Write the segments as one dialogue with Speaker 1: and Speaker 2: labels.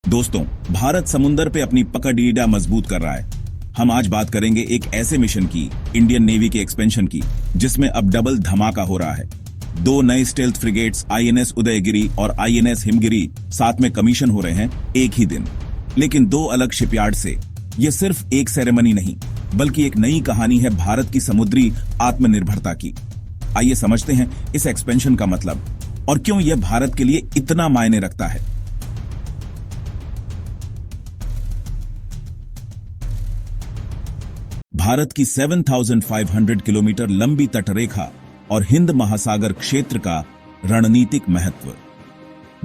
Speaker 1: दोस्तों, भारत समुंदर पे अपनी पकड़ मजबूत कर रहा है। हम आज बात करेंगे एक ऐसे मिशन की, इंडियन नेवी के एक्सपेंशन की, जिसमें अब डबल धमाका हो रहा है। दो नए स्टेल्थ फ्रिगेट्स आईएनएस उदयगिरी और आईएनएस हिमगिरी साथ में कमीशन हो रहे हैं एक ही दिन, लेकिन दो अलग शिपयार्ड से। यह सिर्फ एक सेरेमनी नहीं, बल्कि एक नई कहानी है भारत की समुद्री आत्मनिर्भरता की। आइए समझते हैं इस एक्सपेंशन का मतलब और क्यों यह भारत के लिए इतना मायने रखता है। भारत की 7,500 किलोमीटर लंबी तटरेखा और हिंद महासागर क्षेत्र का रणनीतिक महत्व।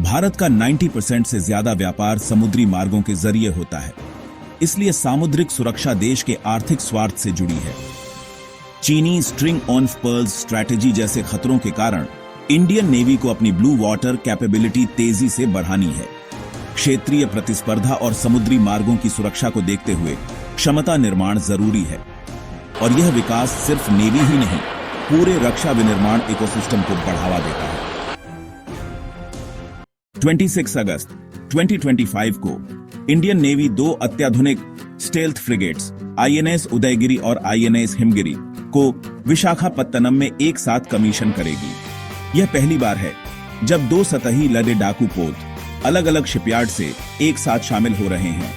Speaker 1: भारत का 90% से ज्यादा व्यापार समुद्री मार्गों के जरिए होता है, इसलिए सामुद्रिक सुरक्षा देश के आर्थिक स्वार्थ से जुड़ी है। चीनी स्ट्रिंग ऑन पर्ल्स स्ट्रैटेजी जैसे खतरों के कारण इंडियन नेवी को अपनी ब्लू वाटर कैपेबिलिटी तेजी से बढ़ानी है। क्षेत्रीय प्रतिस्पर्धा और समुद्री मार्गों की सुरक्षा को देखते हुए क्षमता निर्माण जरूरी है, और यह विकास सिर्फ नेवी ही नहीं, पूरे रक्षा विनिर्माण इकोसिस्टम को बढ़ावा देता है। 26 अगस्त 2025 को इंडियन नेवी दो अत्याधुनिक स्टेल्थ फ्रिगेट्स आईएनएस उदयगिरी और आईएनएस हिमगिरी को विशाखापत्तनम में एक साथ कमीशन करेगी। यह पहली बार है जब दो सतही लड़े डाकू पोत अलग अलग शिपयार्ड से एक साथ शामिल हो रहे हैं।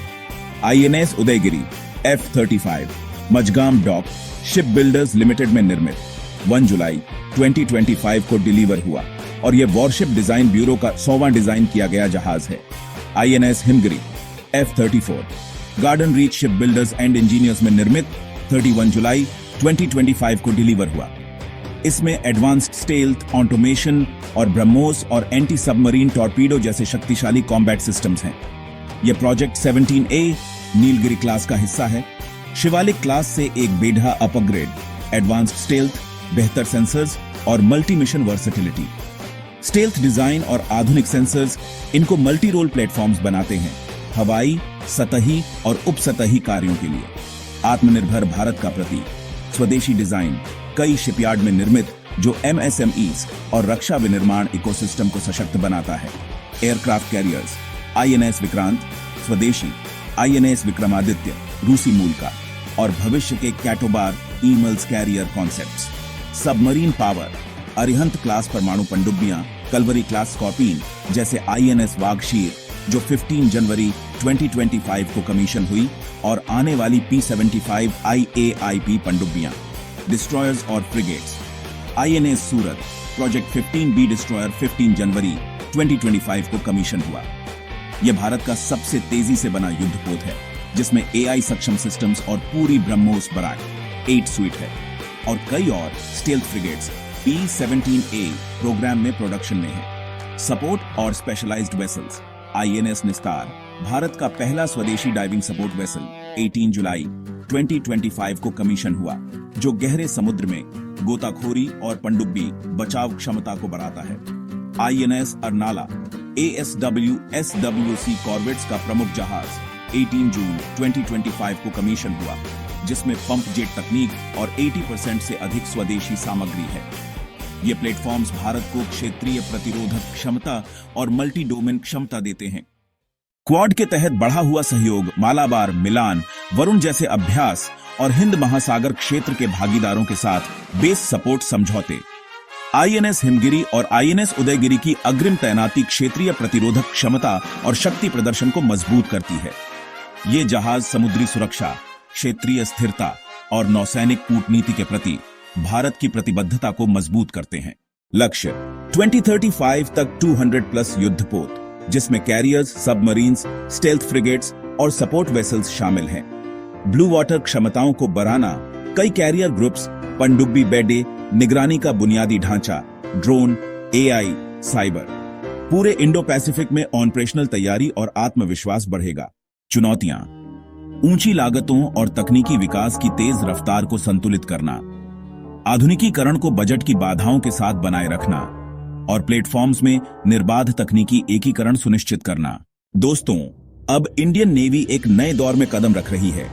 Speaker 1: INS Udaygiri F-35 Mazagon dock ship builders limited में निर्मित 1 जुलाई 2025 को डिलीवर हुआ और यह वॉरशिप डिजाइन ब्यूरो का 100वां डिजाइन किया गया जहाज है। INS Himgiri F-34 garden reach ship builders and engineers में निर्मित 31 जुलाई 2025 को डिलीवर हुआ। इसमें एडवांस्ड स्टेल्थ, ऑटोमेशन और ब्रह्मोस और एंटी सबमरीन टॉर्पीडो जैसे शक्तिशाली कॉम्बैट सिस्टम्स हैं। यह प्रोजेक्ट 17A नीलगिरी क्लास का हिस्सा है। शिवालिक क्लास से एक बेढ़ा अपग्रेड, एडवांस्ड स्टेल्थ, बेहतर सेंसर्स और multi mission versatility. Stealth design और आधुनिक सेंसर्स इनको मल्टी रोल प्लेटफॉर्म्स बनाते हैं, हवाई, सतही और उपसतही कार्यों के लिए। आत्मनिर्भर भारत का प्रतीक, स्वदेशी डिजाइन, कई शिपयार्ड में निर्मित, जो MSMEs और रक्षा विनिर्माण इकोसिस्टम को सशक्त बनाता है। एयरक्राफ्ट कैरियर्स, आईएनएस विक्रांत स्वदेशी, आईएनएस विक्रमादित्य रूसी मूल का, और भविष्य के CATOBAR EMALS carrier concepts. Submarine power, Arihant class परमाणु पनडुब्बियां, कलवरी क्लास स्कॉर्पिन जैसे आईएनएस वागशीर जो 15 जनवरी 2025 को कमीशन हुई, और आने वाली P-75 IAIP पनडुब्बियां। डिस्ट्रॉयर्स और फ्रिगेट्स, आईएनएस सूरत प्रोजेक्ट 15B डिस्ट्रॉयर 15 जनवरी 2025 को कमीशन हुआ। यह भारत का सबसे तेजी से बना युद्धपोत है, जिसमें AI सक्षम सिस्टम्स और पूरी ब्रह्मोस बराक 8 स्वीट है, और कई और स्टेल्थ फ्रिगेट्स P-17A प्रोग्राम में प्रोडक्शन में है। सपोर्ट और स्पेशलाइज्ड वेसल्स, आईएनएस निस्तार भारत का पहला स्वदेशी डाइविंग सपोर्ट वेसल 18 जुलाई 2025 को कमीशन हुआ, जो गहरे समुद्र में गोताखोरी और पनडुब्बी बचाव क्षमता को बढ़ाता है। INS Arnala ASW SWC corvettes का प्रमुख जहाज 18 जून 2025 को कमीशन हुआ, जिसमें पंप जेट तकनीक और 80% से अधिक स्वदेशी सामग्री है। ये प्लेटफॉर्म्स भारत को क्षेत्रीय प्रतिरोधक क्षमता और मल्टी डोमेन क्षमता देते हैं। क्वाड के तहत बढ़ा हुआ सहयोग, मालाबार, मिलान, वरुण जैसे अभ्यास और हिंद महासागर क्षेत्र के भागीदारों के साथ बेस सपोर्ट समझौते। आईएनएस हिमगिरी और आईएनएस उदयगिरी की अग्रिम तैनाती क्षेत्रीय प्रतिरोधक क्षमता और शक्ति प्रदर्शन को मजबूत करती है। ये जहाज समुद्री सुरक्षा, क्षेत्रीय स्थिरता और नौसैनिक कूटनीति के प्रति भारत की प्रतिबद्धता को मजबूत करते हैं। लक्ष्य 2035 तक 200+ युद्धपोत, जिसमें कैरियर्स, सबमरीन्स, स्टेल्थ फ्रिगेट्स और सपोर्ट वेसल्स शामिल हैं। ब्लू वाटर क्षमताओं को बढ़ाना, कई कैरियर ग्रुप्स, पनडुब्बी बेडे, निगरानी का बुनियादी ढांचा, ड्रोन, AI, साइबर। पूरे इंडो पैसिफिक में ऑपरेशनल तैयारी और आत्मविश्वास बढ़ेगा। चुनौतियां, ऊंची लागतों और तकनीकी विकास की तेज रफ्तार को संतुलित करना, आधुनिकीकरण को बजट की बाधाओं के साथ बनाए रखना, और प्लेटफॉर्म्स में निर्बाध तकनीकी एकीकरण सुनिश्चित करना। दोस्तों, अब इंडियन नेवी एक नए दौर में कदम रख रही है,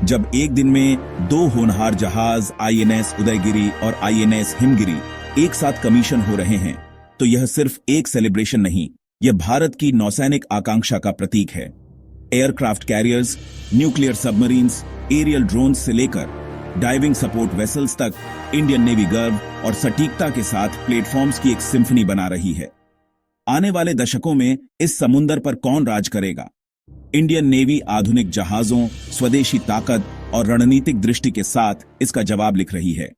Speaker 1: जब एक दिन में दो होनहार जहाज आईएनएस उदयगिरी और आईएनएस हिमगिरी एक साथ कमीशन हो रहे हैं, तो यह सिर्फ एक सेलिब्रेशन नहीं, यह भारत की नौसैनिक आकांक्षा का प्रतीक है। Aircraft carriers, nuclear submarines, aerial drones से लेकर डाइविंग सपोर्ट वेसल्स तक इंडियन नेवी गर्व और सटीकता के साथ प्लेटफॉर्म्स की एक सिम्फनी बना रही है। आने वाले दशकों में इस समुंदर पर कौन राज करेगा? इंडियन नेवी आधुनिक जहाजों, स्वदेशी ताकत और रणनीतिक दृष्टि के साथ इसका जवाब लिख रही है।